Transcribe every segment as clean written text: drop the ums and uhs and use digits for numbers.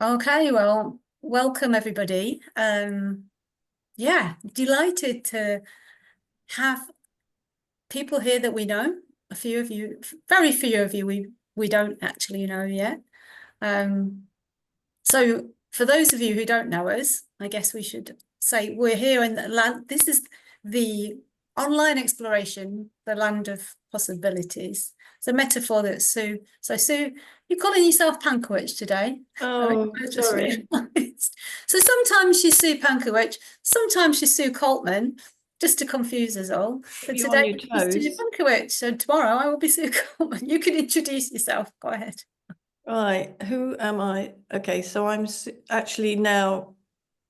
Okay, well, welcome everybody. Yeah, delighted to have people here that we know. A few of you, very few of you, we don't actually know yet. Um, so for those of you who don't know us, I guess we should say we're here in the land. This is the online exploration, the land of possibilities. It's a metaphor that Sue. So Sue, you're calling yourself Pankowicz today. Oh, I just sorry. realised. So sometimes she's Sue Pankowicz, sometimes she's Sue Coltman, just to confuse us all. But You on today your she's Sue toes. Pankowicz, so tomorrow I will be Sue Coltman. You can introduce yourself. Go ahead. Right, who am I? Okay, so actually now,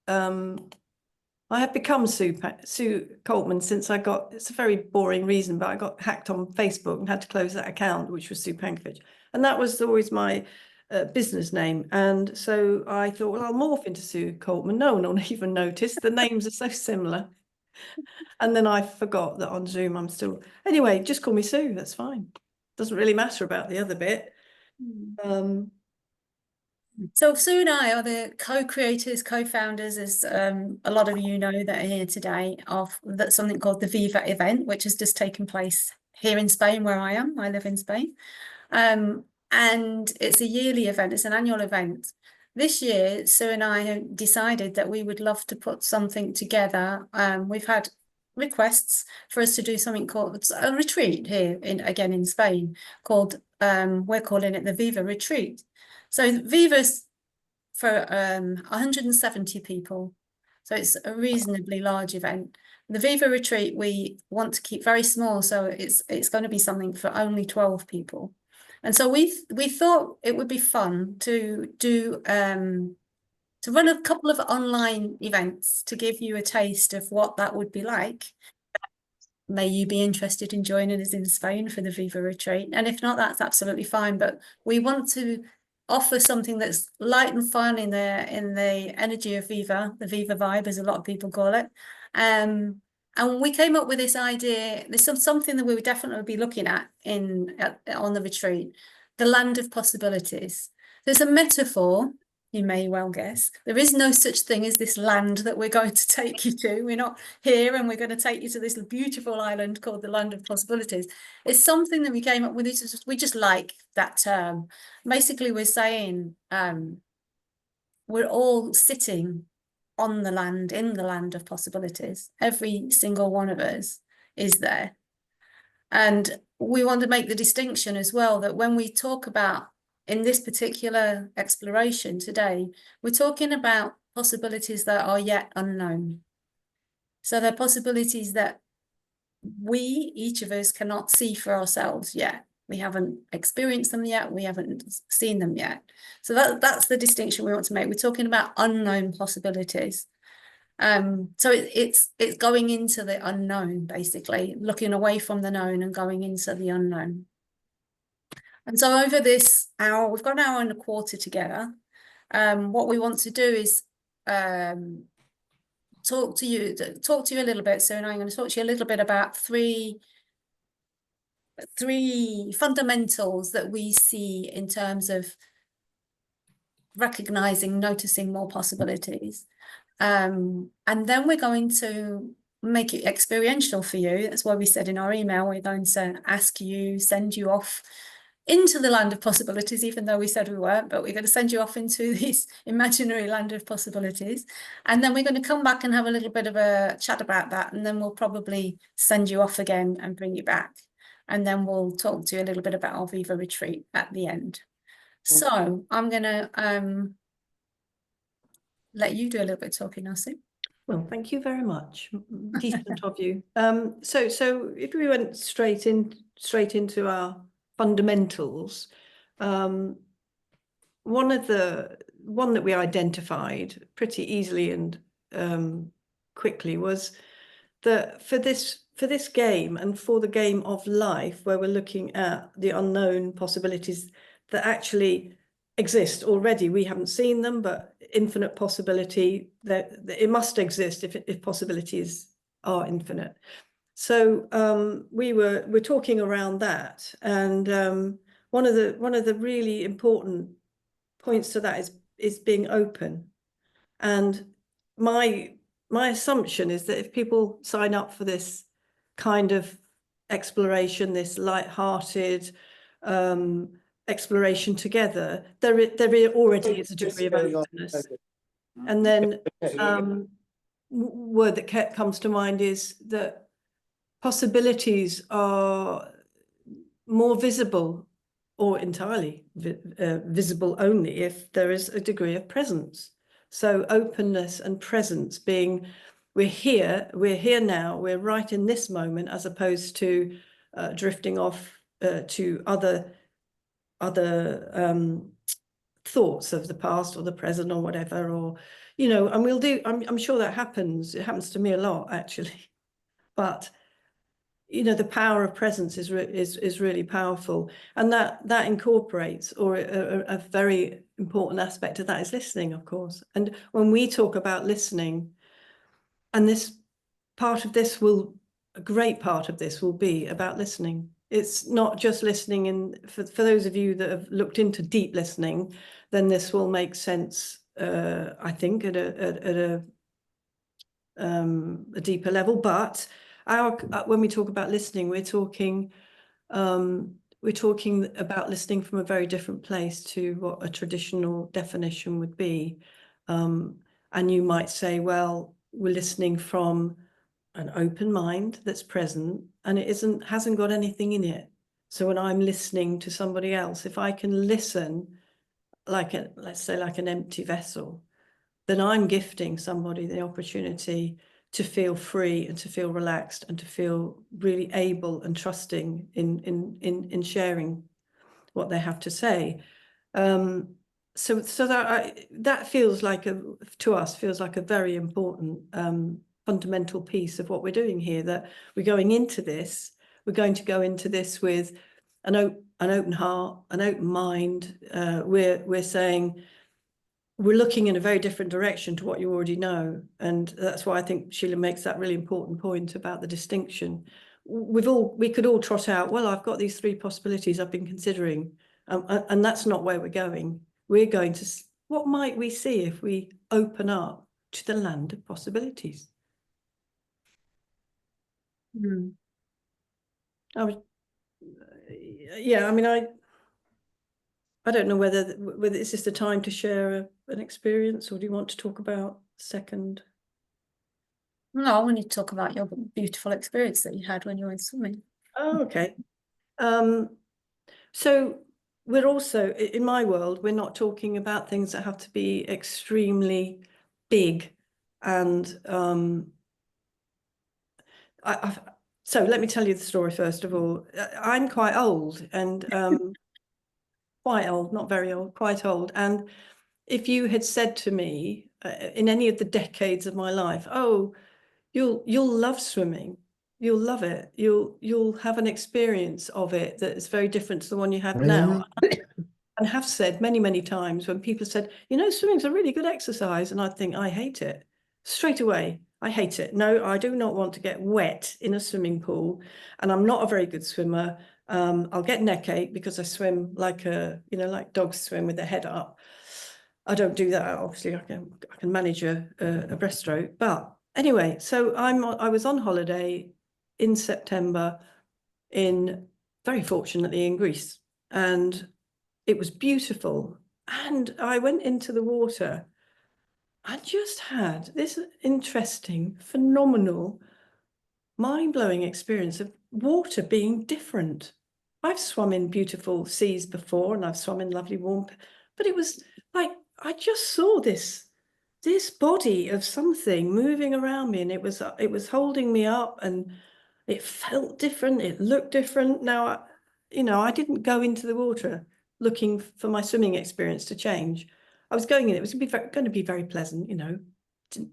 I have become Sue Coltman since it's a very boring reason, but I got hacked on Facebook and had to close that account, which was Sue Pankovich. And that was always my business name. And so I thought, well, I'll morph into Sue Coltman. No one will even notice. The names are so similar. And then I forgot that on Zoom I'm still, anyway, just call me Sue, that's fine. Doesn't really matter about the other bit. So Sue and I are the co-creators, co-founders, as a lot of you know that are here today, of that something called the Viva event, which has just taken place here in Spain, where I am. I live in Spain. And it's a yearly event, it's an annual event. This year, Sue and I decided that we would love to put something together. We've had requests for us to do something called a retreat here again in Spain, called we're calling it the Viva Retreat. So Viva's for 170 people. So it's a reasonably large event. The Viva Retreat we want to keep very small, so it's going to be something for only 12 people. And so we thought it would be fun to do to run a couple of online events to give you a taste of what that would be like. May you be interested in joining us in Spain for the Viva Retreat. And if not, that's absolutely fine. But we want to offer something that's light and fun in the energy of Viva, the Viva vibe, as a lot of people call it. And we came up with this idea. There's something that we would definitely be looking at on the retreat, the land of possibilities. There's a metaphor, you may well guess. There is no such thing as this land that we're going to take you to. We're not here and we're going to take you to this beautiful island called the land of possibilities. It's something that we came up with. We just like that term. Basically, we're saying we're all sitting on the land, in the land of possibilities. Every single one of us is there. And we want to make the distinction as well that when we talk about in this particular exploration today, we're talking about possibilities that are yet unknown. So they're possibilities that we, each of us, cannot see for ourselves yet. We haven't experienced them yet. We haven't seen them yet. So that's the distinction we want to make. We're talking about unknown possibilities. So it's going into the unknown, basically, looking away from the known and going into the unknown. And so over this hour, we've got an hour and a quarter together. What we want to do is talk to you a little bit. So I'm going to talk to you a little bit about three fundamentals that we see in terms of recognizing, noticing more possibilities. And then we're going to make it experiential for you. That's why we said in our email, we're going to ask you, send you off into the land of possibilities, even though we said we weren't, but we're going to send you off into this imaginary land of possibilities. And then we're going to come back and have a little bit of a chat about that. And then we'll probably send you off again and bring you back. And then we'll talk to you a little bit about our Viva Retreat at the end. So I'm going to let you do a little bit of talking, Sue. Well, thank you very much. Decent of you. So if we went straight into our fundamentals, one that we identified pretty easily and quickly was that for this game and for the game of life, where we're looking at the unknown possibilities that actually exist already. We haven't seen them, but infinite possibility, that it must exist if possibilities are infinite. So we're talking around that, and one of the really important points to that is being open. And my assumption is that if people sign up for this kind of exploration, this light-hearted exploration together, there already is a degree of openness. And then word that comes to mind is that possibilities are more visible, or entirely visible only, if there is a degree of presence. So openness and presence being, we're here now, we're right in this moment, as opposed to drifting off to other thoughts of the past or the present or whatever, or, you know, and we'll do, I'm sure that happens. It happens to me a lot, actually. But you know, the power of presence is really powerful, and that incorporates, or a very important aspect of that is listening, of course. And when we talk about listening, and this part of this a great part of this will be about listening. It's not just listening, and for those of you that have looked into deep listening, then this will make sense, I think, at a deeper level. But when we talk about listening, we're talking about listening from a very different place to what a traditional definition would be. And you might say, well, we're listening from an open mind that's present, and it hasn't got anything in it. So when I'm listening to somebody else, if I can listen let's say like an empty vessel, then I'm gifting somebody the opportunity to feel free and to feel relaxed and to feel really able and trusting in sharing what they have to say. So that feels like to us feels like a very important fundamental piece of what we're doing here, that we're going to go into this with an open heart, an open mind. We're saying, we're looking in a very different direction to what you already know. And that's why I think Sheela makes that really important point about the distinction. We could all trot out, well, I've got these 3 possibilities I've been considering, and that's not where we're going. We're going to, what might we see if we open up to the land of possibilities? Yeah, I mean, I don't know whether it's just a time to share an experience, or do you want to talk about second? No, I want you to talk about your beautiful experience that you had when you were swimming. Oh, okay. So we're also, in my world, we're not talking about things that have to be extremely big. And so let me tell you the story first of all. I'm quite old, and quite old, not very old, quite old. And if you had said to me in any of the decades of my life, oh, you'll love swimming, you'll love it, you'll have an experience of it that is very different to the one you have now, and have said many times when people said, you know, swimming's a really good exercise, and I think, I hate it straight away. I hate it. No, I do not want to get wet in a swimming pool, and I'm not a very good swimmer. I'll get neck ache because I swim like like dogs swim with their head up. I don't do that. Obviously, I can manage a breaststroke. But anyway, so I was on holiday in September, very fortunately in Greece, and it was beautiful. And I went into the water. I just had this interesting, phenomenal, mind-blowing experience of water being different. I've swum in beautiful seas before, and I've swum in lovely warm, but it was like I just saw this body of something moving around me, and it was holding me up, and it felt different, it looked different. Now, I didn't go into the water looking for my swimming experience to change. I was going in, it was going to be very pleasant, didn't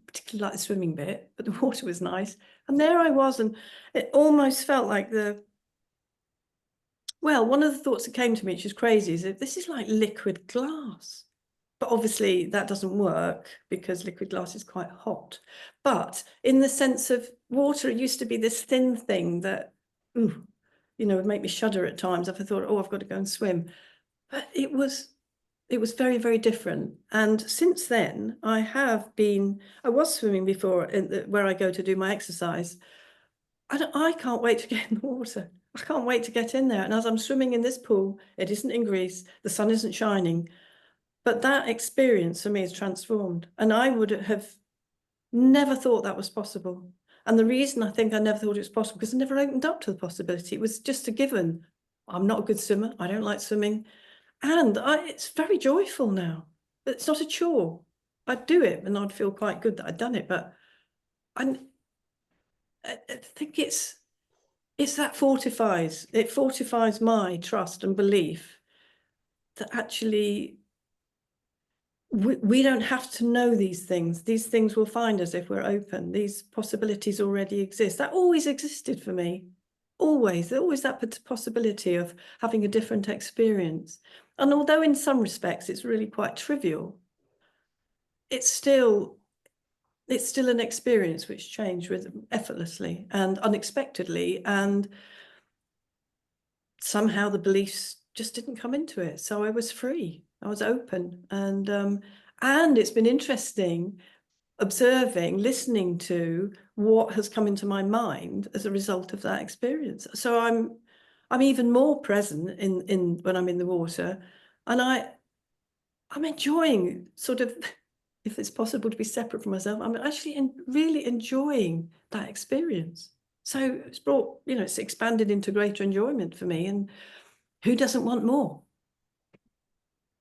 particularly like the swimming bit, but the water was nice. And there I was, and it almost felt like one of the thoughts that came to me, which is crazy, is that this is like liquid glass. But obviously that doesn't work because liquid glass is quite hot. But in the sense of water, it used to be this thin thing that, would make me shudder at times if I thought, oh, I've got to go and swim. But it was it was very, very different. And since then, I was swimming before where I go to do my exercise. I can't wait to get in the water. I can't wait to get in there. And as I'm swimming in this pool, it isn't in Greece, the sun isn't shining, but that experience for me is transformed. And I would have never thought that was possible. And the reason I think I never thought it was possible, because I never opened up to the possibility. It was just a given. I'm not a good swimmer. I don't like swimming. And it's very joyful now. It's not a chore. I'd do it and I'd feel quite good that I'd done it. But I think it fortifies my trust and belief that actually we don't have to know these things. These things will find us if we're open. These possibilities already exist. That always existed for me. Always. There's always that possibility of having a different experience. And although in some respects it's really quite trivial, it's still an experience which changed effortlessly and unexpectedly, and somehow the beliefs just didn't come into it. So I was free. I was open, and it's been interesting observing, listening to what has come into my mind as a result of that experience. So I'm even more present in when I'm in the water, and I'm enjoying sort of, if it's possible to be separate from myself, I'm actually really enjoying that experience. So it's brought, it's expanded into greater enjoyment for me. And who doesn't want more?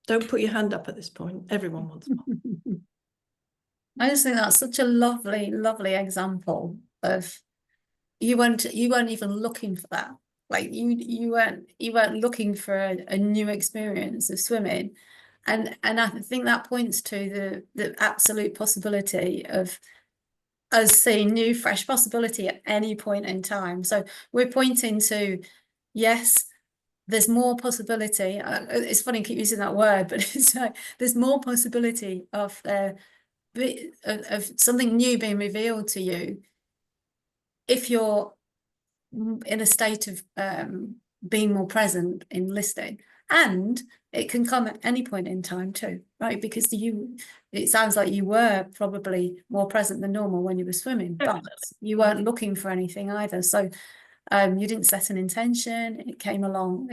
Don't put your hand up at this point. Everyone wants more. I just think that's such a lovely, lovely example of you weren't even looking for that. Like you weren't looking for a new experience of swimming. And I think that points to the absolute possibility of us seeing new, fresh possibility at any point in time. So we're pointing to, yes, there's more possibility. It's funny, I keep using that word, but it's like there's more possibility of something new being revealed to you if you're in a state of being more present in listening. And it can come at any point in time too, right? Because it sounds like you were probably more present than normal when you were swimming, but you weren't looking for anything either. So you didn't set an intention. It came along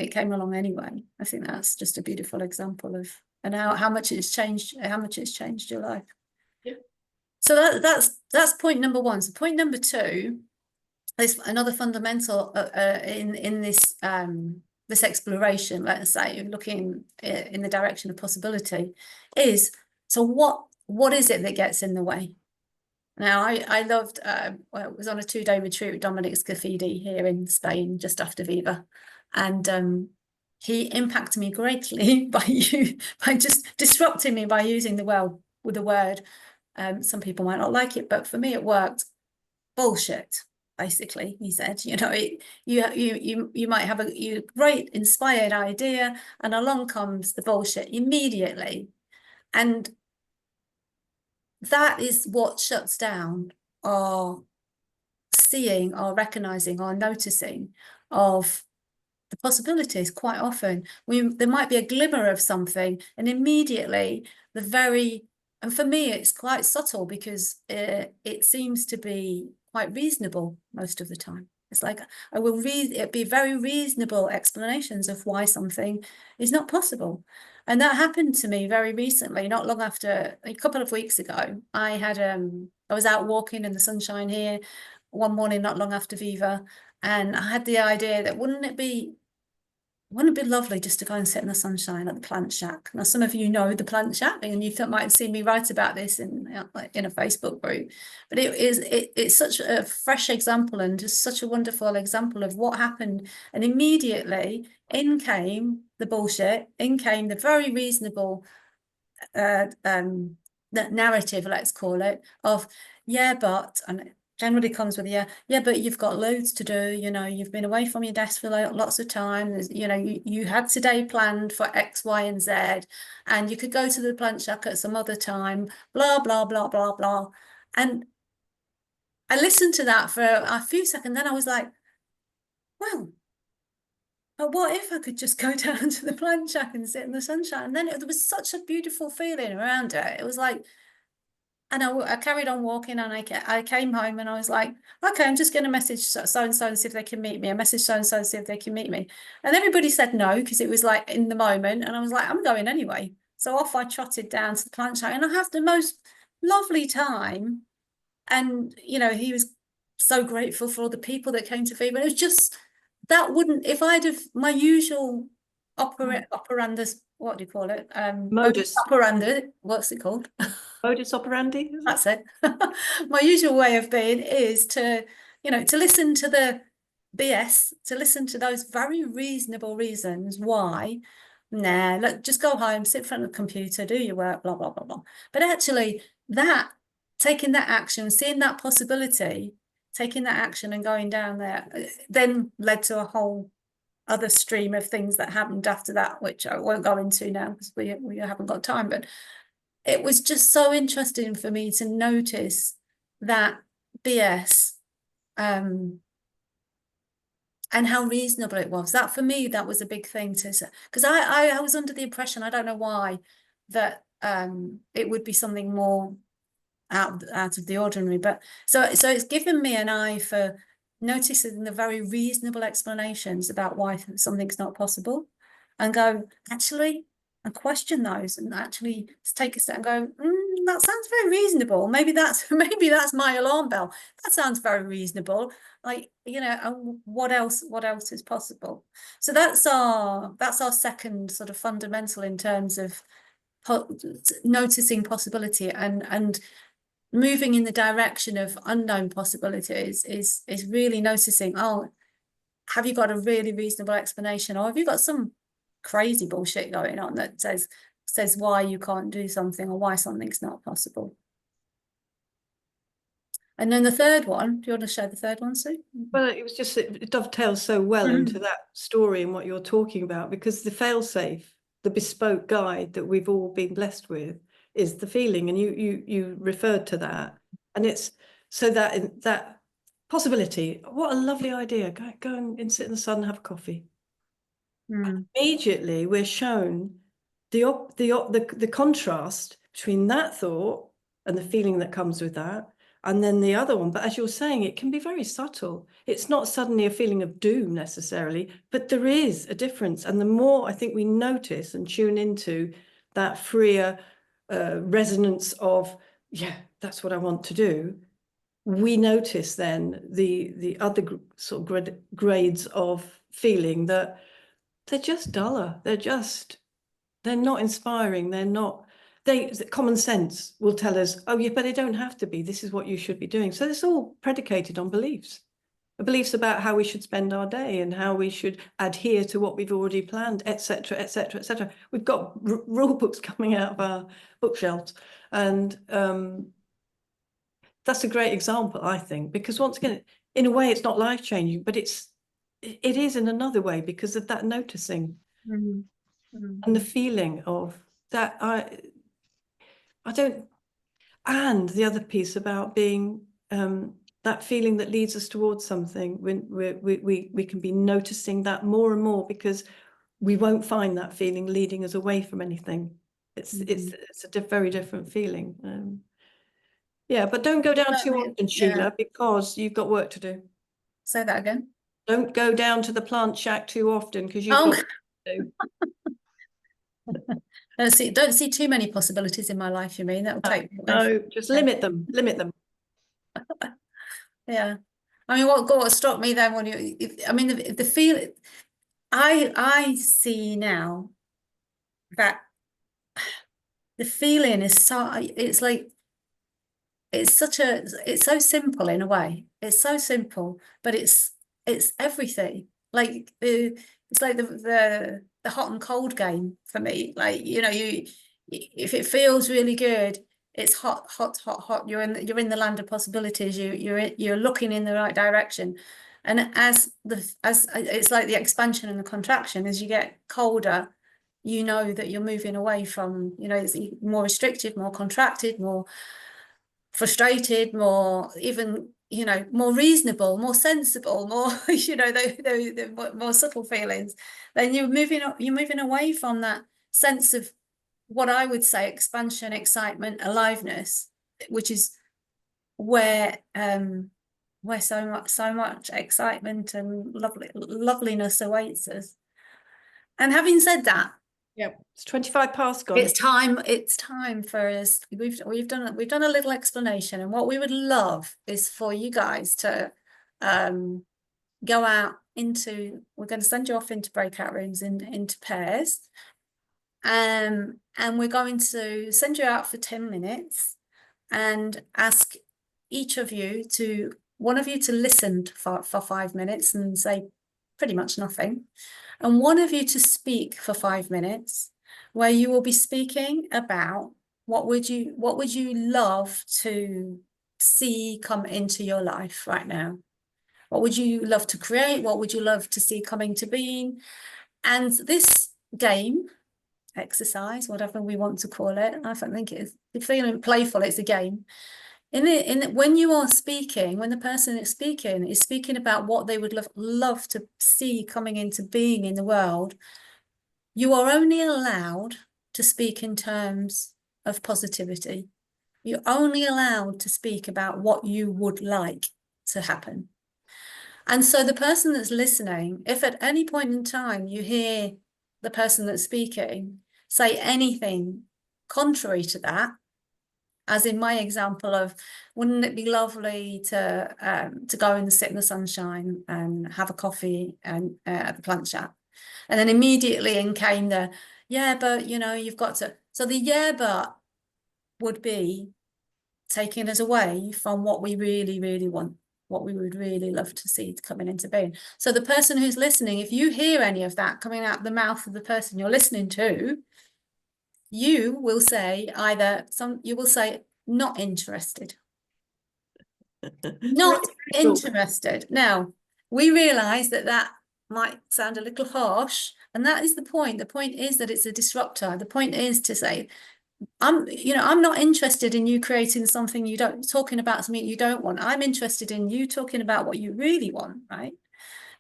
anyway. I think that's just a beautiful example of how much it's changed your life. Yeah. So that's point number one. So point number two is another fundamental in this this exploration, let's say, looking in the direction of possibility, is so what is it that gets in the way? Now, I loved, well, it was on a 2-day retreat with Dominic Scafidi here in Spain, just after Viva. And he impacted me greatly by just disrupting me by using the word. Some people might not like it, but for me it worked. Bullshit, basically, he said. You might have a great inspired idea, and along comes the bullshit immediately. And that is what shuts down our seeing, our recognizing, our noticing of the possibilities. Quite often there might be a glimmer of something, and immediately and for me it's quite subtle, because it seems to be quite reasonable most of the time. It's like it'd be very reasonable explanations of why something is not possible. And that happened to me very recently, not long after, a couple of weeks ago. I was out walking in the sunshine here one morning, not long after Viva, and I had the idea that wouldn't it be lovely just to go and sit in the sunshine at the plant shack? Now, some of you know the plant shack, and you might have seen me write about this in a Facebook group. But it's such a fresh example, and just such a wonderful example of what happened. And immediately in came the bullshit, in came the very reasonable narrative, let's call it, of and it generally comes with but you've got loads to do, you've been away from your desk for lots of time, you had today planned for X, Y, and Z, and you could go to the plant shack at some other time, blah blah blah blah blah. And I listened to that for a few seconds, then I was like, well, but what if I could just go down to the plant shack and sit in the sunshine? And then there was such a beautiful feeling around it. It was like, and I carried on walking, and I came home and I was like, okay, I'm just going to message so and so and see if they can meet me. I messaged so and so and see if they can meet me. And everybody said no, because it was like in the moment. And I was like, I'm going anyway. So off I trotted down to the plant shack, and I had the most lovely time. And, you know, he was so grateful for all the people that came to Viva. It was just, that wouldn't, if I'd have my usual operandus, what do you call it? Modus. Operandi, what's it called? Modus operandi. That's it. My usual way of being is to, you know, to listen to the BS, to listen to those very reasonable reasons why. Nah, look, just go home, sit in front of the computer, do your work, blah, blah, blah, blah. But actually, that, taking that action, seeing that possibility, taking that action and going down there, then led to a whole other stream of things that happened after that, which I won't go into now because we haven't got time. But it was just so interesting for me to notice that BS, and how reasonable it was. That for me, that was a big thing to say, because I was under the impression, I don't know why, that it would be something more out of the ordinary. But so it's given me an eye for noticing the very reasonable explanations about why something's not possible, and go, actually, and question those, and actually take a step and go, that sounds very reasonable. Maybe that's my alarm bell. That sounds very reasonable. Like, you know, what else is possible? So that's our second sort of fundamental in terms of noticing possibility and moving in the direction of unknown possibilities is really noticing, oh, have you got a really reasonable explanation, or have you got some crazy bullshit going on that says why you can't do something or why something's not possible? And then the third one, do you want to share the third one, Sue? Well, it was just, it dovetails so well into that story and what you're talking about, because the fail-safe, the bespoke guide that we've all been blessed with is the feeling, and you referred to that, and it's so that possibility. What a lovely idea! Go and sit in the sun and have a coffee. Immediately, we're shown the contrast between that thought and the feeling that comes with that, and then the other one. But as you're saying, it can be very subtle. It's not suddenly a feeling of doom necessarily, but there is a difference. And the more I think we notice and tune into that freer resonance of, yeah, that's what I want to do, we notice then the other sort of grades of feeling that they're just duller. They're not inspiring. Common sense will tell us, oh yeah, but they don't have to be. This is what you should be doing. So it's all predicated on beliefs about how we should spend our day and how we should adhere to what we've already planned, etc., etc., etc. We've got rule books coming out of our bookshelves, and that's a great example, I think, because once again, in a way, it's not life-changing, but it is in another way because of that noticing and the feeling of that. I don't, and the other piece about being that feeling that leads us towards something, when we can be noticing that more and more, because we won't find that feeling leading us away from anything. It's a very different feeling. Yeah, but don't go down too often, Sheila, because you've got work to do. Say that again. Don't go down to the plant shack too often, because you've got work to do. Don't see too many possibilities in my life, you mean? That will take me away. No, just limit them. Yeah. I mean, what struck me then when the feel, I see now that the feeling is it's like, it's so simple in a way. It's so simple, but it's everything. Like it's like the hot and cold game for me. Like, you know, if it feels really good, it's hot, hot, hot, hot. You're in the land of possibilities. You're looking in the right direction. And as it's like the expansion and the contraction, as you get colder, you know that you're moving away from, you know, it's more restricted, more contracted, more frustrated, more even you know, more reasonable, more sensible, more, you know, the more subtle feelings, then you're moving away from that sense of what I would say expansion, excitement, aliveness, which is where so much excitement and loveliness awaits us. And having said that, Yep, it's 25 past gone. it's time for us. We've done a little explanation, and what we would love is for you guys to go out into, we're going to send you off into breakout rooms into pairs. And we're going to send you out for 10 minutes and ask each of you one of you to listen for 5 minutes and say pretty much nothing, and one of you to speak for 5 minutes, where you will be speaking about what would you love to see come into your life right now. What would you love to create? What would you love to see coming to being? And this game, exercise, whatever we want to call it, I think it's feeling playful, it's a game. When you are speaking, when the person is speaking about what they would love to see coming into being in the world, you are only allowed to speak in terms of positivity. You're only allowed to speak about what you would like to happen. And so the person that's listening, if at any point in time you hear the person that's speaking say anything contrary to that, as in my example of, wouldn't it be lovely to go and sit in the sunshine and have a coffee and at the plant shop? And then immediately in came the, yeah, but you know, you've got to. So the yeah, but would be taking us away from what we really, really want, what we would really love to see coming into being. So the person who's listening, if you hear any of that coming out the mouth of the person you're listening to, you will say you will say not interested. Not interested. Now, we realize that might sound a little harsh, and that is the point. The point is that it's a disruptor. The point is to say, I'm not interested in you creating something talking about something you don't want. I'm interested in you talking about what you really want, right?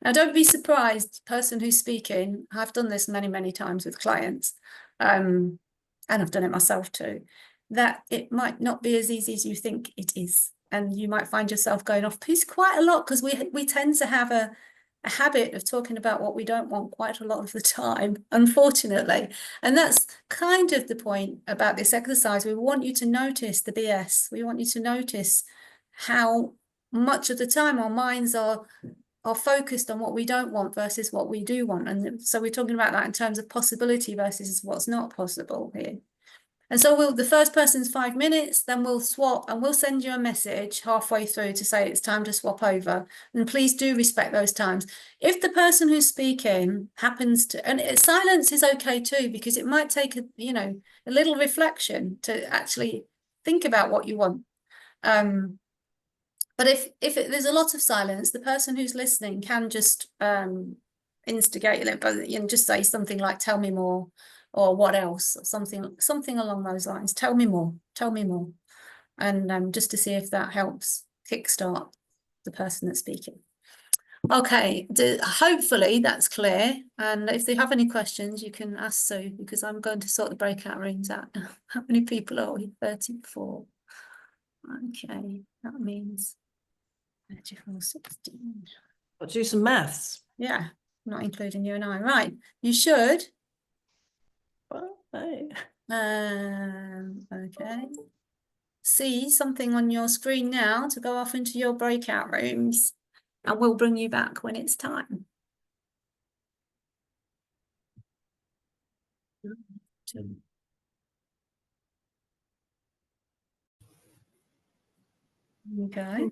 Now, don't be surprised, person who's speaking, I've done this many, many times with clients, and I've done it myself too, that it might not be as easy as you think it is. And you might find yourself going off piece quite a lot, because we tend to have a habit of talking about what we don't want quite a lot of the time, unfortunately. And that's kind of the point about this exercise. We want you to notice the BS. We want you to notice how much of the time our minds are focused on what we don't want versus what we do want. And so we're talking about that in terms of possibility versus what's not possible here. And so the first person's 5 minutes, then we'll swap, and we'll send you a message halfway through to say it's time to swap over. And please do respect those times. If the person who's speaking happens to, and silence is okay too, because it might take a little reflection to actually think about what you want. But if there's a lot of silence, the person who's listening can just instigate it, but just say something like, tell me more, or what else, something along those lines. Tell me more, and just to see if that helps kickstart the person that's speaking. Okay, hopefully that's clear, and if they have any questions you can ask Sue, because I'm going to sort the breakout rooms out. How many people are we? 34. Okay, that means 34, 16. I'll do some maths. Yeah, not including you and I. Right, you should. Well, hey. Okay. See something on your screen now to go off into your breakout rooms, and we'll bring you back when it's time. Okay.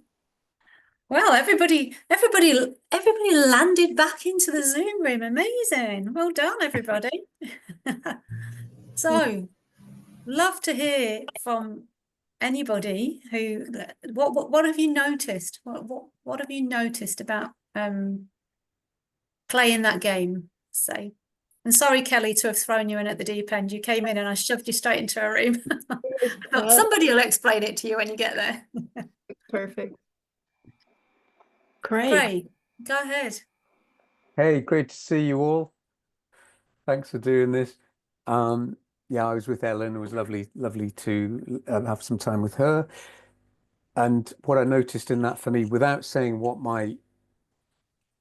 Well, everybody landed back into the Zoom room. Amazing. Well done, everybody. So, love to hear from anybody who, what have you noticed? What have you noticed about playing that game, say? And sorry, Kelly, to have thrown you in at the deep end. You came in and I shoved you straight into a room. Somebody will explain it to you when you get there. Perfect. Craig. Go ahead. Hey, great to see you all. Thanks for doing this. Yeah, I was with Ellen. It was lovely to have some time with her. And what I noticed in that for me, without saying what my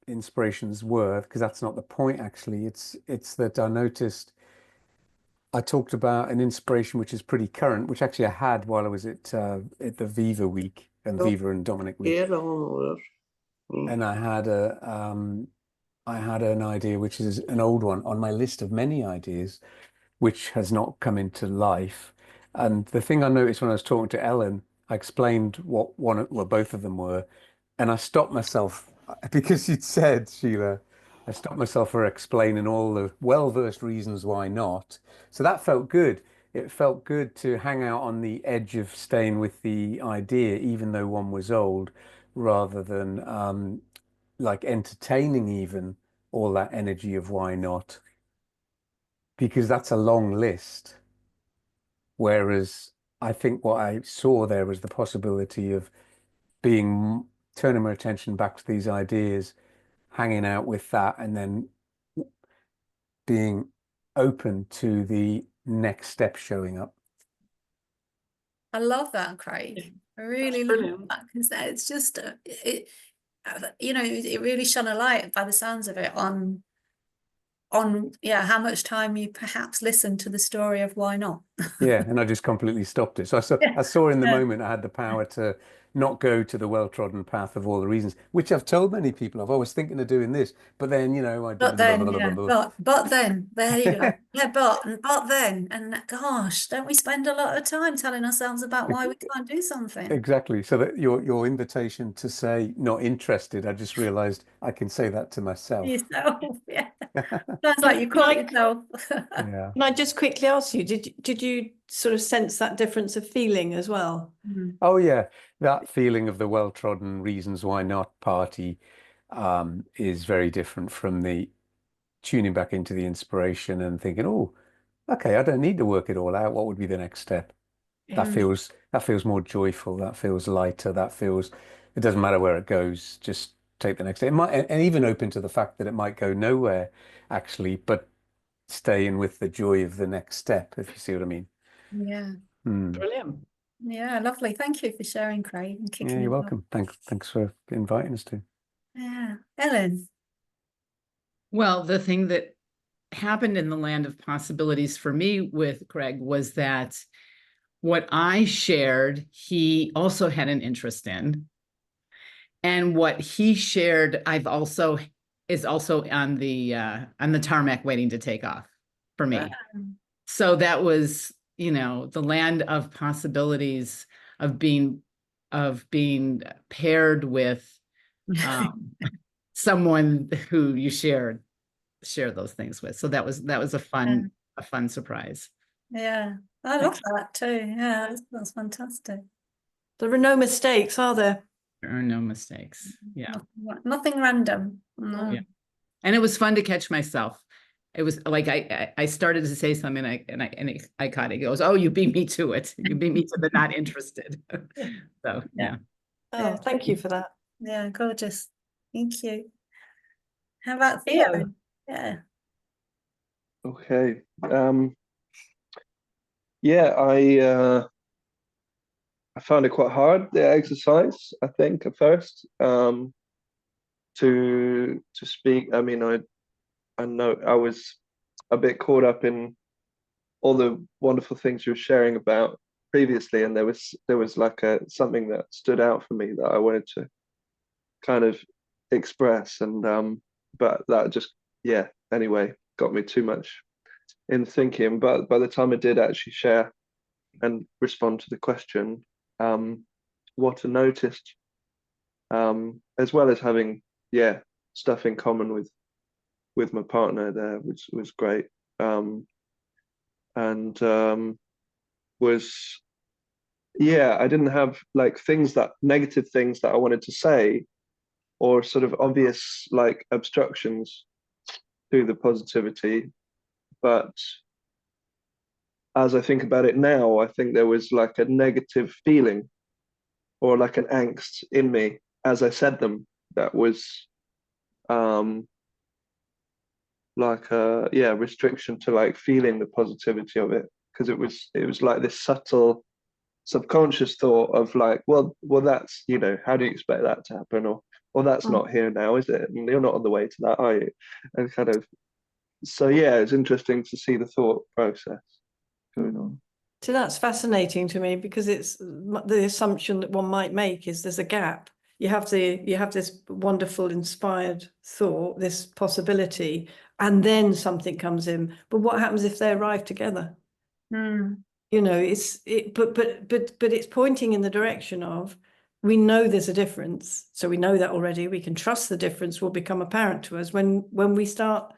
inspirations were, because that's not the point actually, it's that I noticed I talked about an inspiration which is pretty current, which actually I had while I was at the Viva week and Viva and Dominic week. And I had an idea which is an old one on my list of many ideas, which has not come into life. And the thing I noticed when I was talking to Ellen, I explained what both of them were, and I stopped myself because you'd said, Sheila, I stopped myself for explaining all the well-versed reasons why not. So that felt good. It felt good to hang out on the edge of staying with the idea, even though one was old, rather than like entertaining even all that energy of why not, because that's a long list. Whereas I think what I saw there was the possibility of turning my attention back to these ideas, hanging out with that, and then being open to the next step showing up. I love that, Craig. I really love that, because it's just it really shone a light by the sounds of it on how much time you perhaps listened to the story of why not. Yeah, and I just completely stopped it. So I saw in the moment I had the power to not go to the well-trodden path of all the reasons, which I've told many people. I was thinking of doing this, but then I did. But then, there you go. Yeah, but then, and gosh, don't we spend a lot of time telling ourselves about why we can't do something? Exactly. So that your invitation to say not interested, I just realized I can say that to myself. Yourself, yeah. Sounds like you caught yourself. Yeah. Can I just quickly ask you, did you sort of sense that difference of feeling as well? Oh yeah, that feeling of the well-trodden reasons why not party is very different from the tuning back into the inspiration and thinking, oh, okay, I don't need to work it all out. What would be the next step? That feels more joyful. That feels lighter. It doesn't matter where it goes. Just take the next step. It might, and even open to the fact that it might go nowhere, actually, but staying with the joy of the next step, if you see what I mean. Yeah. Brilliant. Yeah, lovely. Thank you for sharing, Craig, and kicking Yeah, you're it off. welcome. Thanks for inviting us to. Yeah. Ellen. Well, the thing that happened in the land of possibilities for me with Craig was that what I shared, he also had an interest in. And what he shared, is also on the tarmac waiting to take off for me. So that was, the land of possibilities of being paired with someone who you share those things with. So that was a fun surprise. Yeah, I love that too. Yeah, that's fantastic. There are no mistakes, are there? There are no mistakes. Yeah. Nothing random. No. Yeah. And it was fun to catch myself. It was like I started to say something and I caught it. He goes, "Oh, you beat me to it. You beat me to the not interested." So yeah. Oh, thank you for that. Yeah, gorgeous. Thank you. How about Theo? Yeah. Okay. Yeah, I found it quite hard, the exercise, I think, at first. To speak. I mean, I know I was a bit caught up in all the wonderful things you were sharing about previously, and there was like something that stood out for me that I wanted to kind of express, and but that just anyway got me too much in thinking. But by the time I did actually share and respond to the question, what I noticed, as well as having stuff in common with my partner there, which was great, and was I didn't have like negative things that I wanted to say, or sort of obvious like obstructions to the positivity. But as I think about it now, I think there was like a negative feeling or like an angst in me as I said them, that was like a restriction to like feeling the positivity of it, because it was like this subtle subconscious thought of like, well that's, you know, how do you expect that to happen, or that's not here now, is it, and you're not on the way to that, are you? And kind of, so yeah, it's interesting to see the thought process going on. So that's fascinating to me, because it's the assumption that one might make is there's a gap. You have this wonderful inspired thought, this possibility, and then something comes in. But what happens if they arrive together? You know, but it's pointing in the direction of, we know there's a difference. So we know that already. We can trust the difference will become apparent to us when we start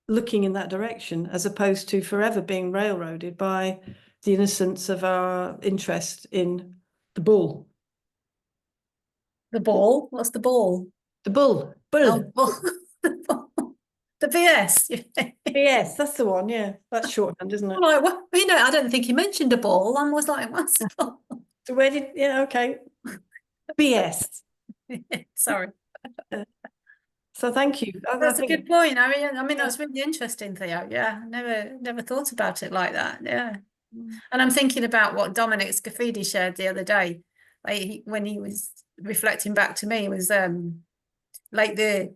looking in that direction, as opposed to forever being railroaded by the innocence of our interest in the bull. The ball? What's the ball? The bull. Oh, Bull. the BS. Yes, that's the one. Yeah, that's shorthand, isn't it? I'm like, well, you know, I don't think he mentioned a ball. I was like, what's the ball? So where did? Yeah, okay. BS. Sorry. So thank you. That's a good point. I mean, Yeah. that's really interesting, Theo. Yeah, never thought about it like that. Yeah. And I'm thinking about what Dominic Scafidi shared the other day. Like when he was reflecting back to me, it was like the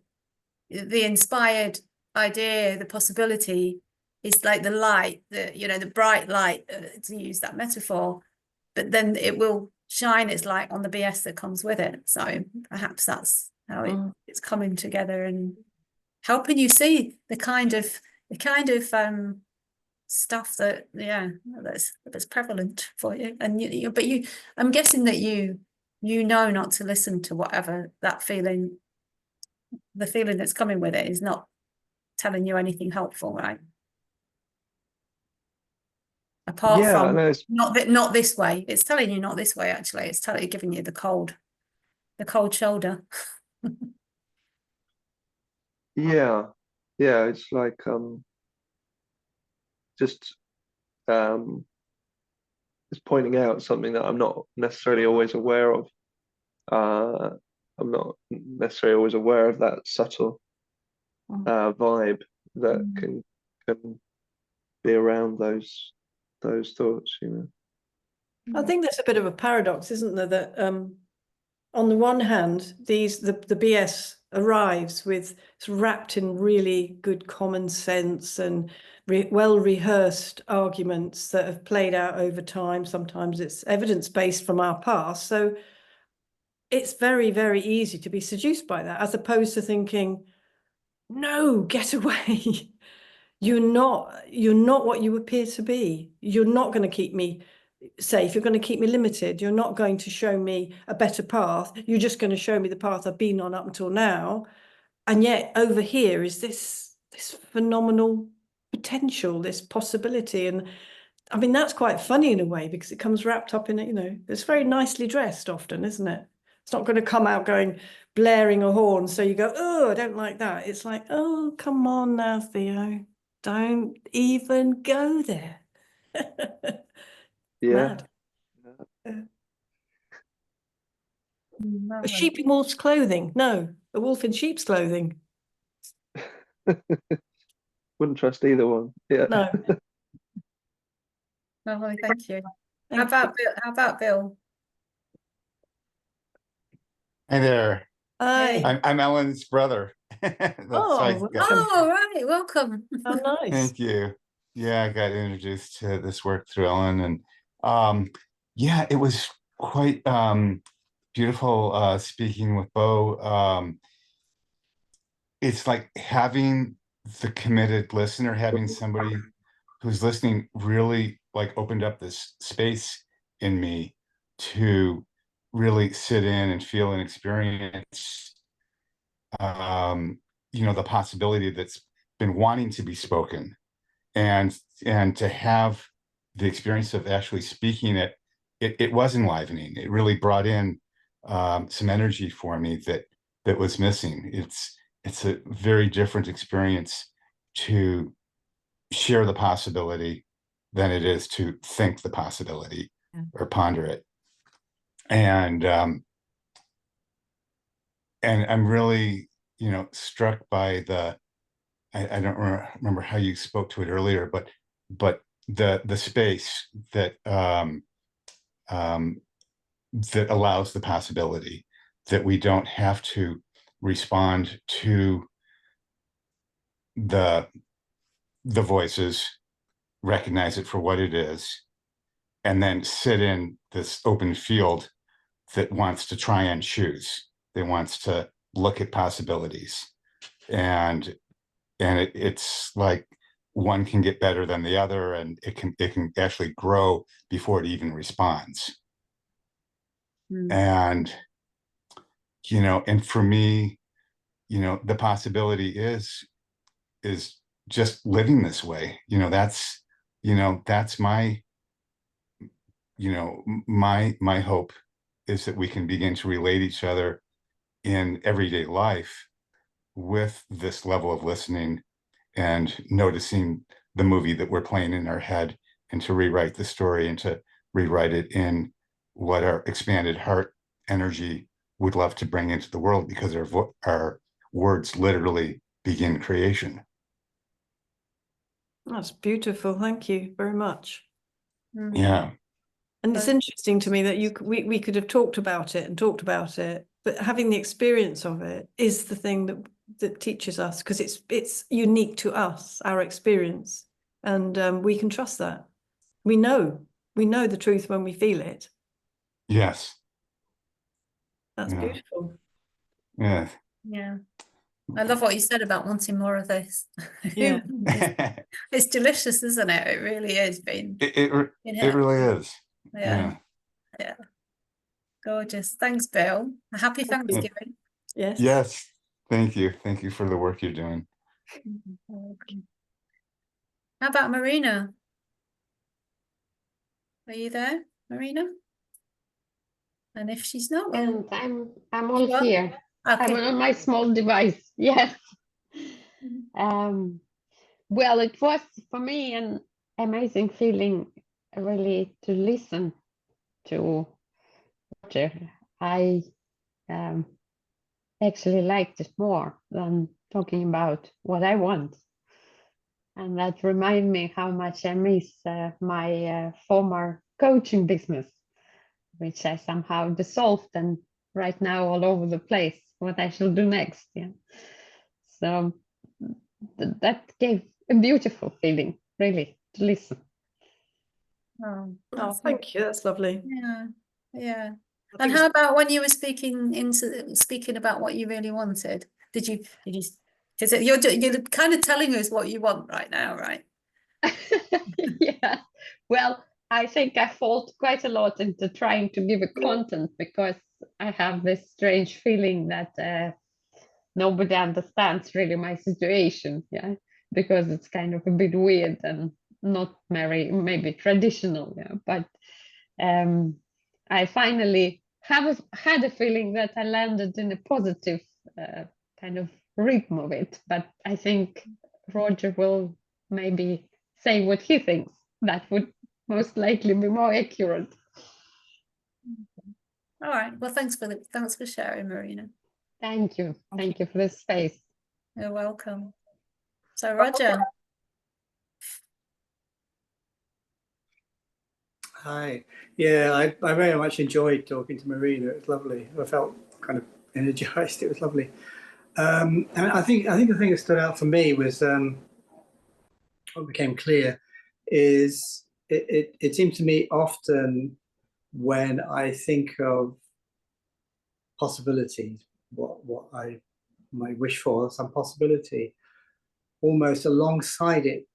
inspired idea, the possibility is like the light, the bright light, to use that metaphor, but then it will shine its light on the BS that comes with it. So perhaps that's how it's coming together and helping you see the kind of stuff that that's prevalent for you. And I'm guessing that you know not to listen to whatever that feeling, the feeling that's coming with it is not telling you anything helpful, right? Apart from not this way. It's telling you not this way, actually. It's giving you the cold shoulder. Yeah, it's like just pointing out something that I'm not necessarily always aware of. I'm not necessarily always aware of that subtle vibe that can be around those thoughts, you know. I think there's a bit of a paradox, isn't there? That on the one hand, the BS arrives with, it's wrapped in really good common sense and well rehearsed arguments that have played out over time. Sometimes it's evidence-based from our past. So it's very, very easy to be seduced by that, as opposed to thinking, no, get away. You're not what you appear to be. You're not going to keep me safe. You're going to keep me limited. You're not going to show me a better path. You're just going to show me the path I've been on up until now. And yet over here is this phenomenal potential, this possibility. And I mean, that's quite funny in a way, because it comes wrapped up in it, you know, it's very nicely dressed often, isn't it? It's not going to come out going blaring a horn. So you go, oh, I don't like that. It's like, oh, come on now, Theo. Don't even go there. Yeah. A sheep in wolf's clothing. No, a wolf in sheep's clothing. Wouldn't trust either one. Yeah. No. Oh, thank you. How about Bill? Hey there. Hi. I'm Ellen's brother. Oh, right. Welcome. How nice. Thank you. Yeah, I got introduced to this work through Ellen, and yeah, it was quite beautiful speaking with Bo. It's like having the committed listener, having somebody who's listening really like opened up this space in me to really sit in and feel and experience the possibility that's been wanting to be spoken, and to have the experience of actually speaking it was enlivening. It really brought in some energy for me that was missing. It's a very different experience to share the possibility than it is to think the possibility or ponder it. And and I'm really, you know, struck by the, I don't remember how you spoke to it earlier, but the space that that allows the possibility that we don't have to respond to the voices, recognize it for what it is, and then sit in this open field that wants to try and choose. That wants to look at possibilities, and it's like one can get better than the other, and it can actually grow before it even responds. And you know, and for me, you know, the possibility is just living this way. You know, that's my, you know, my hope is that we can begin to relate each other in everyday life with this level of listening and noticing the movie that we're playing in our head, and to rewrite the story and to rewrite it in what our expanded heart energy would love to bring into the world, because our words literally begin creation. That's beautiful. Thank you very much. Yeah. And it's interesting to me that we could have talked about it, but having the experience of it is the thing that teaches us, because it's unique to us, our experience, and we can trust that. We know the truth when we feel it. Yes. That's beautiful. Yeah. Yeah. I love what you said about wanting more of this. Yeah. It's delicious, isn't it? It really is. It really is. Yeah. Yeah. Gorgeous. Thanks, Bill. A happy Thanksgiving. Yes. Yes. Thank you. Thank you for the work you're doing. How about Marina? Are you there, Marina? And if she's not, well, And I'm all here. okay. I'm on my small device. Yes. Well, it was for me an amazing feeling, really, to listen to Roger. I actually liked it more than talking about what I want. And that reminded me how much I miss my former coaching business, which I somehow dissolved, and right now all over the place what I shall do next. Yeah. So that gave a beautiful feeling, really, to listen. Oh, thank you. That's lovely. Yeah, yeah. And how about when you were speaking about what you really wanted? Did you? Because you're kind of telling us what you want right now, right? Yeah. Well, I think I fall quite a lot into trying to give a content, because I have this strange feeling that nobody understands really my situation. Yeah, because it's kind of a bit weird and not very maybe traditional. Yeah, but I finally had a feeling that I landed in a positive kind of rhythm of it. But I think Roger will maybe say what he thinks. That would most likely be more accurate. All right. Well, thanks for sharing, Marina. Thank you. Thank you for this space. You're welcome. So, Roger. Hi. Yeah, I very much enjoyed talking to Marina. It was lovely. I felt kind of energized. It was lovely. And I think the thing that stood out for me was what became clear is it seems to me often when I think of possibilities, what I might wish for, some possibility, almost alongside it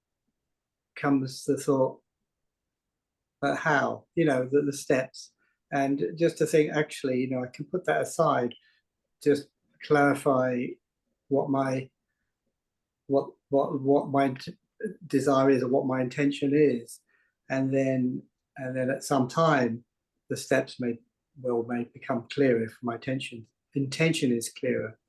comes the thought, how, the steps, and just to think, actually, I can put that aside, just clarify what my desire is, or what my intention is, and then at some time the steps may become clearer if my intention is clearer.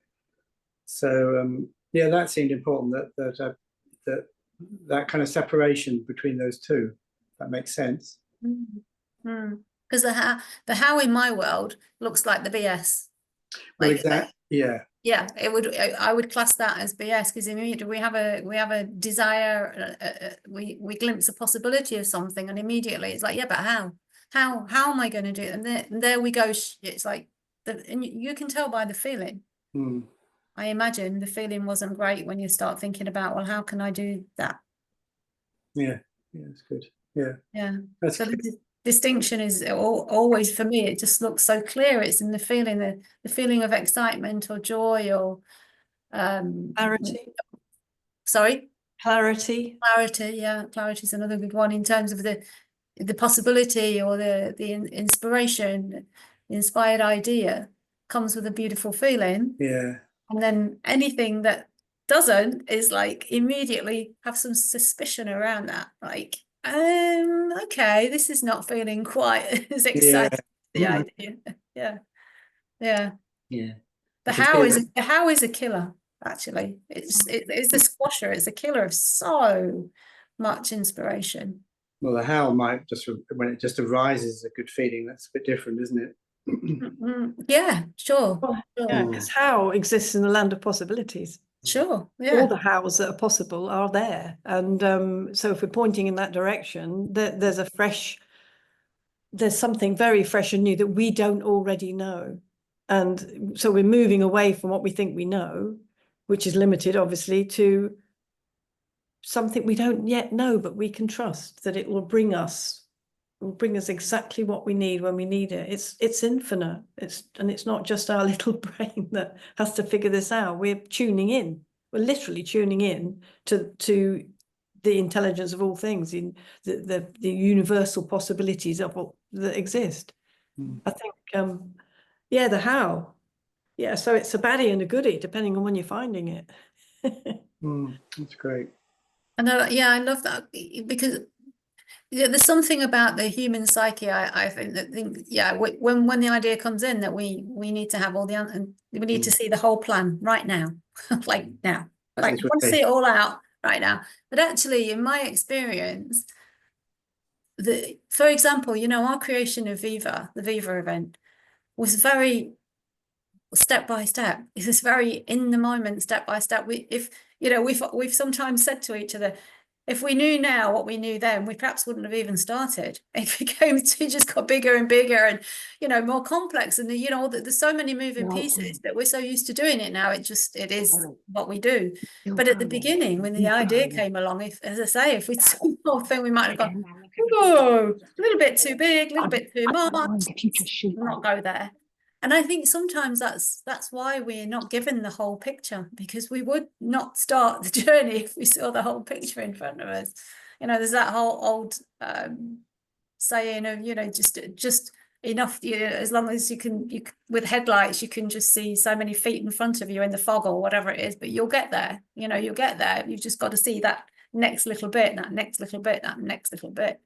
So yeah, that seemed important, that kind of separation between those two. That makes sense. Because the how in my world looks like the BS. Well, Yeah. Yeah, I would class that as BS, because immediately we have a desire, we glimpse a possibility of something, and immediately it's like, yeah, but how am I going to do it? And there we go. It's like and you can tell by the feeling. Mm. I imagine the feeling wasn't great when you start thinking about, well, how can I do that? Yeah, that's good. Yeah, Yeah. that's So good. the distinction is always, for me, it just looks so clear. It's in the feeling, the feeling of excitement or joy or Clarity. sorry, Clarity. clarity. Yeah, clarity is another good one in terms of the possibility or the inspiration, the inspired idea comes with a beautiful feeling. Yeah. And then anything that doesn't is like immediately have some suspicion around that. Like, okay, this is not feeling quite as exciting as the idea. Yeah. Yeah. Yeah. The how is a killer, actually. It's the squasher, it's a killer of so much inspiration. Well, the how might just, when it just arises, a good feeling. That's a bit different, isn't it? Yeah, sure. Well, Sure. yeah, because how exists in the land of possibilities. Sure. All Yeah. the hows that are possible are there, and so if we're pointing in that direction, there's something very fresh and new that we don't already know, and so we're moving away from what we think we know, which is limited, obviously, to something we don't yet know, but we can trust that it will bring us exactly what we need when we need it. It's infinite. It's not just our little brain that has to figure this out. We're tuning in. We're literally tuning in to the intelligence of all things, in the universal possibilities of what that exist. I think yeah, the how. Yeah, so it's a baddie and a goodie depending on when you're finding it. That's great. And yeah, I love that, because there's something about the human psyche. I think yeah, when the idea comes in that we need to have all the we need to see the whole plan right now, like now, like we want to see it all out right now. But actually, in my experience, for example, our creation of Viva, the Viva event, was very step by step. It was very in the moment, step by step. We've sometimes said to each other, if we knew now what we knew then, we perhaps wouldn't have even started. It just got bigger and bigger and more complex. And there's so many moving pieces that we're so used to doing it now. It is what we do. But at the beginning, when the idea came along, as I say, if we'd seen the whole thing, we might have gone, whoa, a little bit too big, a little bit too much. Not go there. And I think sometimes that's why we're not given the whole picture, because we would not start the journey if we saw the whole picture in front of us. There's that whole old saying of, just enough, as long as you can with headlights, you can just see so many feet in front of you in the fog or whatever it is, but you'll get there. You'll get there. You've just got to see that next little bit, that next little bit, that next little bit.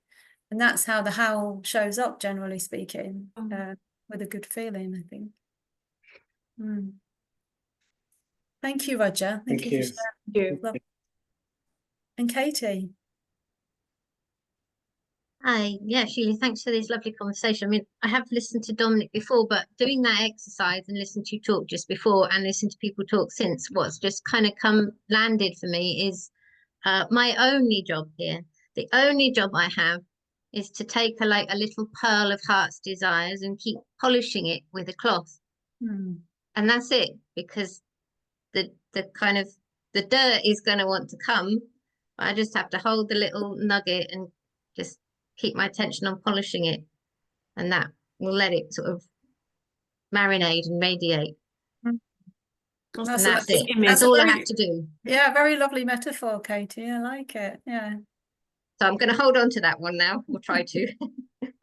And that's how the how shows up, generally speaking. With a good feeling, I think. Thank you, Roger. Thank you for sharing. Thank you. And Katie. Hi, yeah, Sheila, thanks for this lovely conversation. I mean, I have listened to Dominic before, but doing that exercise and listening to you talk just before and listening to people talk since, what's just kind of landed for me is my only job here. The only job I have is to take a little pearl of heart's desires and keep polishing it with a cloth. And that's it, because the dirt is going to want to come, but I just have to hold the little nugget and just keep my attention on polishing it, and that will let it sort of marinate and radiate. And that's it. That's all I have to do. Yeah, very lovely metaphor, Katie. I like it. Yeah. So I'm going to hold on to that one now. We'll try to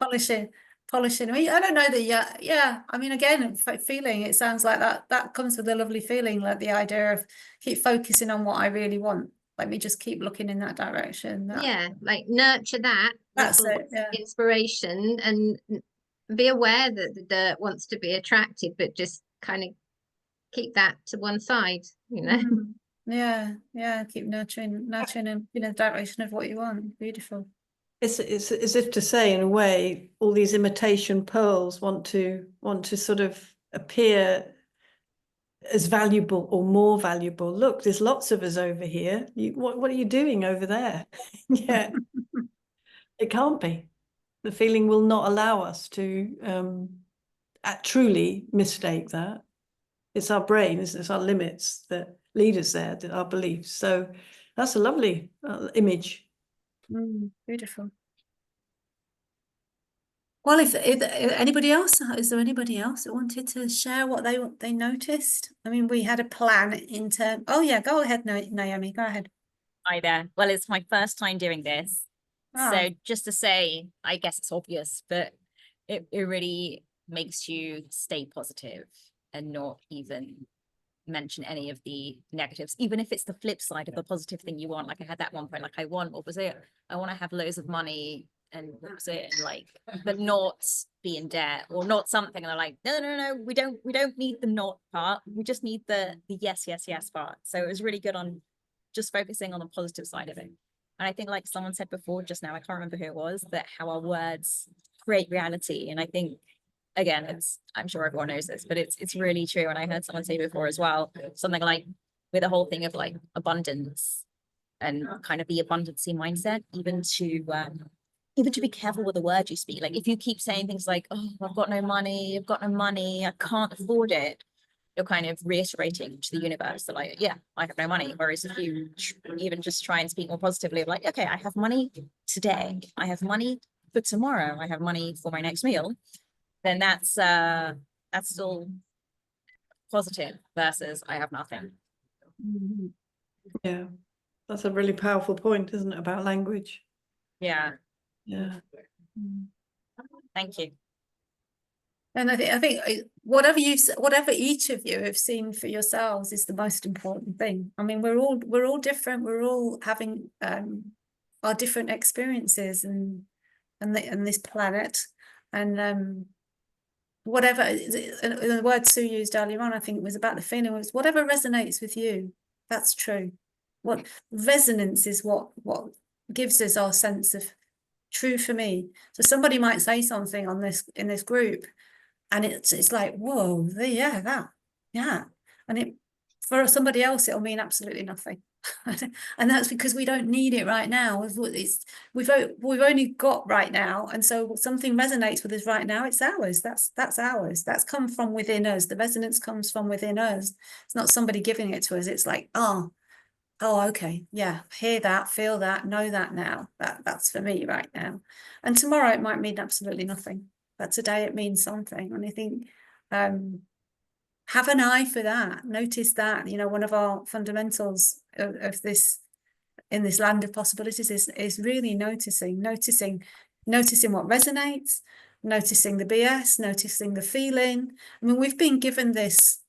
polishing. I mean, I don't know that. Yeah. I mean, again, feeling. It sounds like that comes with a lovely feeling, like the idea of keep focusing on what I really want. Let me just keep looking in that direction. Yeah, like nurture that. That's it. Yeah. Inspiration, and be aware that the dirt wants to be attracted, but just kind of keep that to one side. Yeah, keep nurturing in the direction of what you want. Beautiful. It's as if to say, in a way, all these imitation pearls want to sort of appear as valuable or more valuable. Look, there's lots of us over here. What are you doing over there? Yeah, it can't be. The feeling will not allow us to truly mistake that. It's our brain, it's our limits that lead us there, our beliefs. So that's a lovely image. Beautiful. Well, if anybody else, is there anybody else that wanted to share what they noticed? I mean, we had a plan in terms. Oh yeah, go ahead, Naomi. Go ahead. Hi there. Well, it's my first time doing this. Ah. So just to say, I guess it's obvious, but it really makes you stay positive and not even mention any of the negatives, even if it's the flip side of the positive thing you want. Like I had that one point, like I want, what was it? I want to have loads of money and what was it? And like, but not be in debt or not something. And they're like, no, we don't need the not part. We just need the yes part. So it was really good on just focusing on the positive side of it. And I think like someone said before just now, I can't remember who it was, that how our words create reality. And I think, again, I'm sure everyone knows this, but it's really true. And I heard someone say before as well, something like with the whole thing of like abundance and kind of the abundancy mindset, even to be careful with the words you speak. Like if you keep saying things like, oh, I've got no money, I can't afford it, you're kind of reiterating to the universe that like, yeah, I have no money. Whereas if you even just try and speak more positively of like, okay, I have money today, I have money for tomorrow, I have money for my next meal, then that's still positive versus I have nothing. Yeah, that's a really powerful point, isn't it, about language? Yeah. Yeah. Thank you. And I think whatever each of you have seen for yourselves is the most important thing. I mean, we're all different. We're all having our different experiences and this planet, and whatever the word Sue used earlier on, I think it was about the feeling, was whatever resonates with you. That's true. What resonance is what gives us our sense of true for me. So somebody might say something in this group, and it's like, whoa, yeah, and it for somebody else it'll mean absolutely nothing. And that's because we don't need it right now. We've only got right now, and so something resonates with us right now. It's ours. That's ours. That's come from within us. The resonance comes from within us. It's not somebody giving it to us. It's like, oh, okay, yeah, hear that, feel that, know that now. That's for me right now. And tomorrow it might mean absolutely nothing, but today it means something. And I think have an eye for that. Notice that, one of our fundamentals of this, in this land of possibilities, is really noticing what resonates, noticing the BS, noticing the feeling. I mean, we've been given this,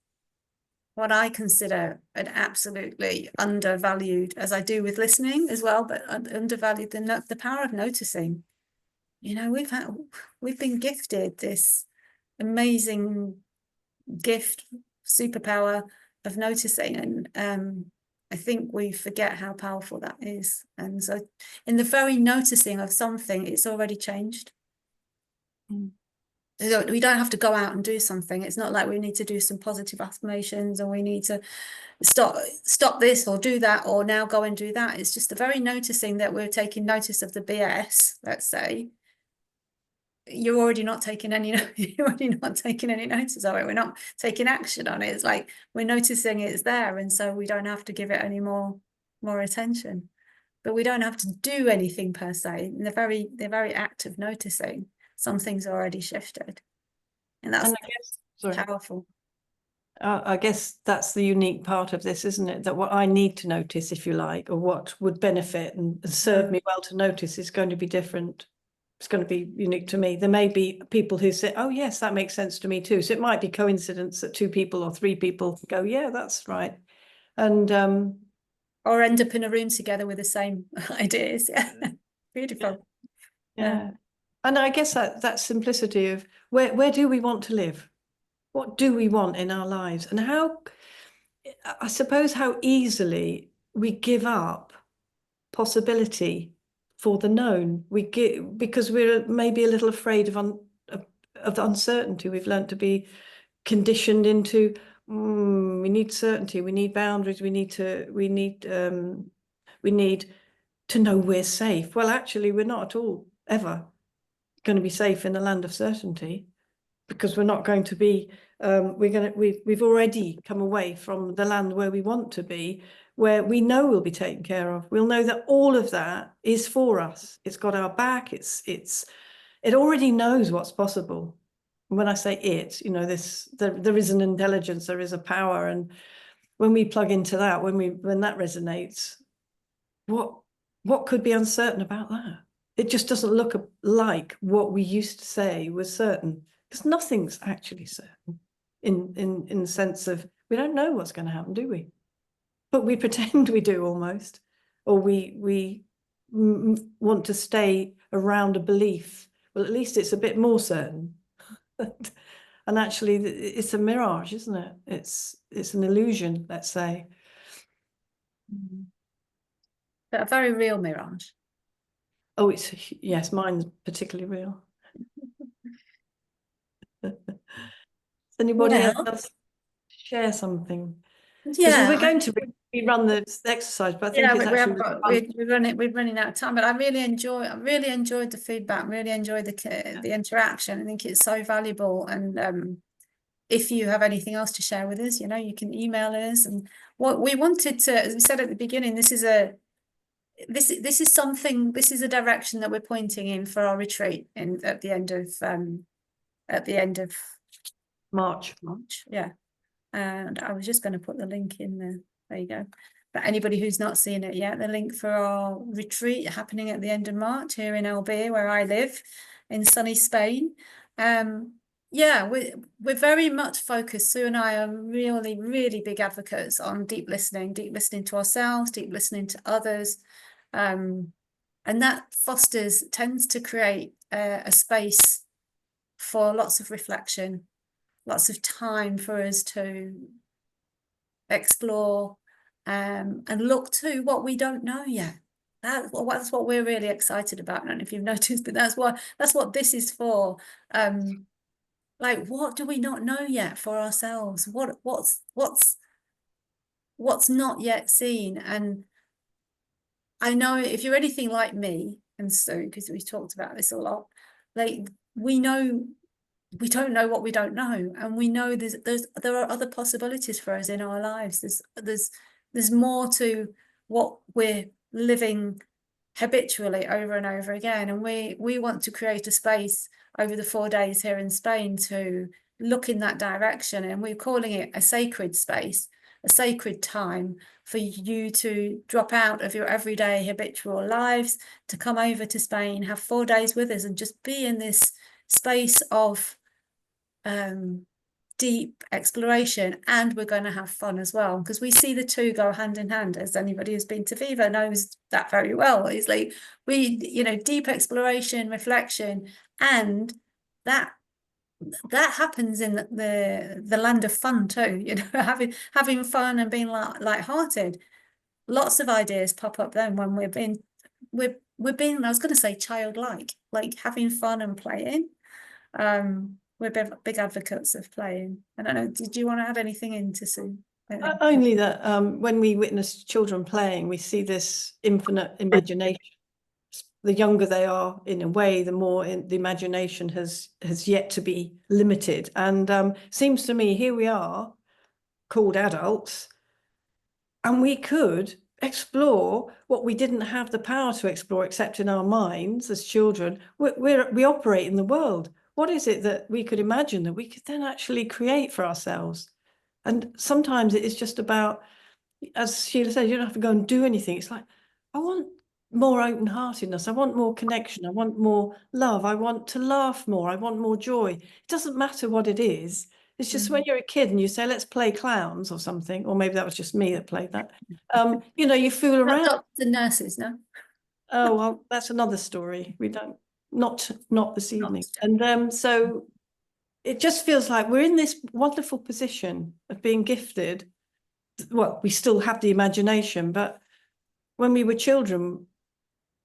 what I consider an absolutely undervalued, as I do with listening as well, but undervalued the power of noticing. We've been gifted this amazing gift, superpower of noticing, and I think we forget how powerful that is. And so in the very noticing of something, it's already changed. We don't have to go out and do something. It's not like we need to do some positive affirmations and we need to stop this or do that or now go and do that. It's just the very noticing that we're taking notice of the BS, let's say. You're already not taking any notice of it. We're not taking action on it. It's like we're noticing it's there, and so we don't have to give it any more attention. But we don't have to do anything per se. In the very act of noticing, something's already shifted, and that's powerful. I guess that's the unique part of this, isn't it? That what I need to notice, if you like, or what would benefit and serve me well to notice is going to be different. It's going to be unique to me. There may be people who say, oh yes, that makes sense to me too. So it might be coincidence that 2 people or 3 people go, yeah, that's right. And or end up in a room together with the same ideas. Yeah. Beautiful. Yeah. And I guess that simplicity of where do we want to live? What do we want in our lives? And I suppose how easily we give up possibility for the known. Because we're maybe a little afraid of uncertainty. We've learned to be conditioned into, we need certainty, we need boundaries, we need to know we're safe. Well, actually, we're not at all ever going to be safe in the land of certainty, because we're not going to be. We've already come away from the land where we want to be, where we know we'll be taken care of. We'll know that all of that is for us. It's got our back. It already knows what's possible. And when I say it, you know, there is an intelligence, there is a power, and when we plug into that, when that resonates, what could be uncertain about that? It just doesn't look like what we used to say was certain, because nothing's actually certain in the sense of we don't know what's going to happen, do we? But we pretend we do almost, or we want to stay around a belief. Well, at least it's a bit more certain. And actually, it's a mirage, isn't it? It's an illusion, let's say. But a very real mirage. Oh, yes, mine's particularly real. Anybody else share something? Because we were going to rerun the exercise, but I think it's actually we're running out of time. But I really enjoyed the feedback. Really enjoyed the interaction. I think it's so valuable. And if you have anything else to share with us, you know, you can email us. And what we wanted to, as we said at the beginning, this is a direction that we're pointing in for our retreat at the end of March. Yeah. And I was just going to put the link in there. There you go. But anybody who's not seen it yet, the link for our retreat happening at the end of March here in Albier, where I live, in sunny Spain. Yeah, we're very much focused. Sue and I are really, really big advocates on deep listening to ourselves, deep listening to others. And that tends to create a space for lots of reflection, lots of time for us to explore and look to what we don't know yet. That's what we're really excited about. And if you've noticed, but that's what this is for. Like, what do we not know yet for ourselves? What's not yet seen? And I know if you're anything like me and Sue, because we talked about this a lot, like we know we don't know what we don't know, and we know there are other possibilities for us in our lives. There's more to what we're living habitually over and over again, and we want to create a space over the 4 days here in Spain to look in that direction, and we're calling it a sacred space, a sacred time for you to drop out of your everyday habitual lives, to come over to Spain, have 4 days with us, and just be in this space of deep exploration. And we're going to have fun as well, because we see the two go hand in hand, as anybody who's been to Viva knows that very well. It's like deep exploration, reflection, and that happens in the land of fun too, having fun and being light-hearted. Lots of ideas pop up then when we're being I was going to say childlike, like having fun and playing. We're big advocates of playing. I don't know, did you want to add anything into Sue? Only that when we witness children playing, we see this infinite imagination. The younger they are, in a way, the more the imagination has yet to be limited. And seems to me, here we are, called adults, and we could explore what we didn't have the power to explore except in our minds as children. We operate in the world. What is it that we could imagine that we could then actually create for ourselves? And sometimes it is just about, as Sheila said, you don't have to go and do anything. It's like, I want more open-heartedness. I want more connection. I want more love. I want to laugh more. I want more joy. It doesn't matter what it is. It's just when you're a kid and you say, let's play clowns or something, or maybe that was just me that played that. You fool around. Doctors and nurses, no? Oh, well, that's another story. We don't, not this evening. And so it just feels like we're in this wonderful position of being gifted. Well, we still have the imagination, but when we were children,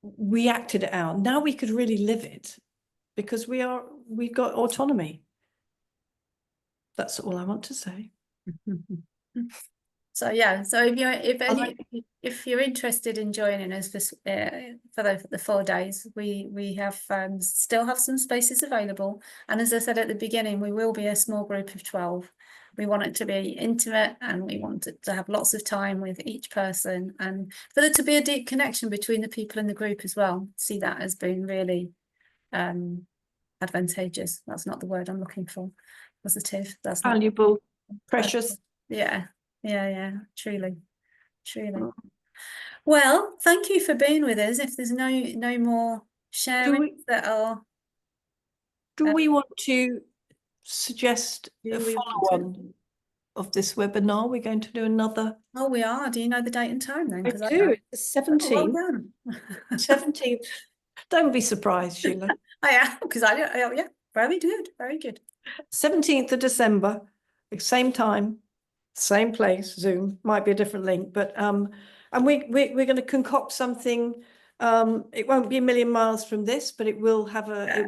we acted it out. Now we could really live it because we've got autonomy. That's all I want to say. So yeah, so if you're interested in joining us for the 4 days, we have still have some spaces available. And as I said at the beginning, we will be a small group of 12. We want it to be intimate, and we want it to have lots of time with each person, and for there to be a deep connection between the people in the group as well. See that as being really advantageous. That's not the word I'm looking for. Positive. That's not Valuable, precious. yeah, truly. Well, thank you for being with us. If there's no more sharing that are, Do we want to suggest do a we want follow-on of this webinar? We're going to do another. Oh, we are. Do you know the date and time then? I Because do. It's the 17th. well done. 17th. Don't be surprised, Sheila. I am, because I don't. Yeah, very good, very good. 17th of December, same time, same place. Zoom might be a different link, but and we're going to concoct something. It won't be a million miles from this, but it will have a. Yeah.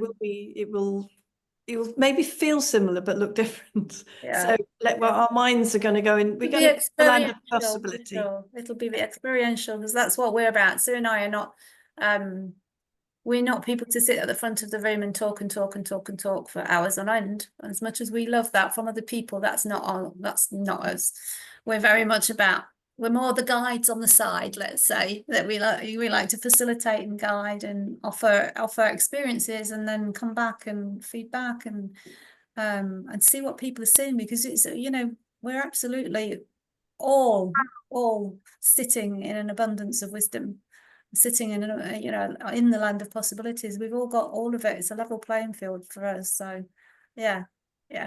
It will maybe feel similar but look different. Yeah. So our minds are going to go in. We're going to go the land of possibility. It'll be the experiential, because that's what we're about. Sue and I are not. We're not people to sit at the front of the room and talk for hours on end. As much as we love that from other people, that's not us. We're very much about, we're more the guides on the side, let's say, that we like to facilitate and guide and offer experiences, and then come back and feedback and see what people are seeing, because it's, we're absolutely all sitting in an abundance of wisdom, sitting in in the land of possibilities. We've all got all of it. It's a level playing field for us. So yeah,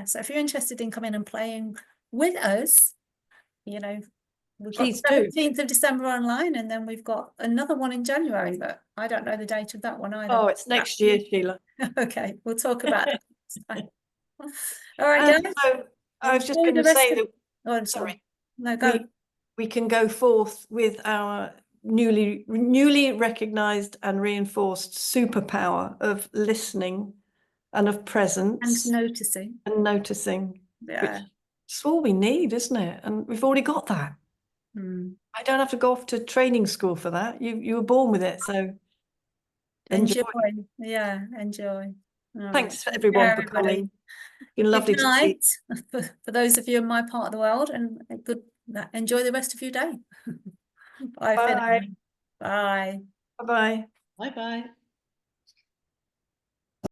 so if you're interested in coming and playing with us, we've got Please do. 17th of December online, and then we've got another one in January, but I don't know the date of that one either. Oh, it's next year, Sheila. Okay, we'll talk about it next time. All right, guys. So I was just going to say that. Oh, I'm sorry. No, go. We can go forth with our newly recognized and reinforced superpower of listening and of presence and noticing. Yeah, it's all we need, isn't it? And we've already got that. I don't have to go off to training school for that. You were born with it, so enjoy. Enjoy. Thanks for everyone for coming. It's been lovely to see. For those of you in my part of the world, and enjoy the rest of your day. Bye. Bye. Bye. Bye. Bye bye.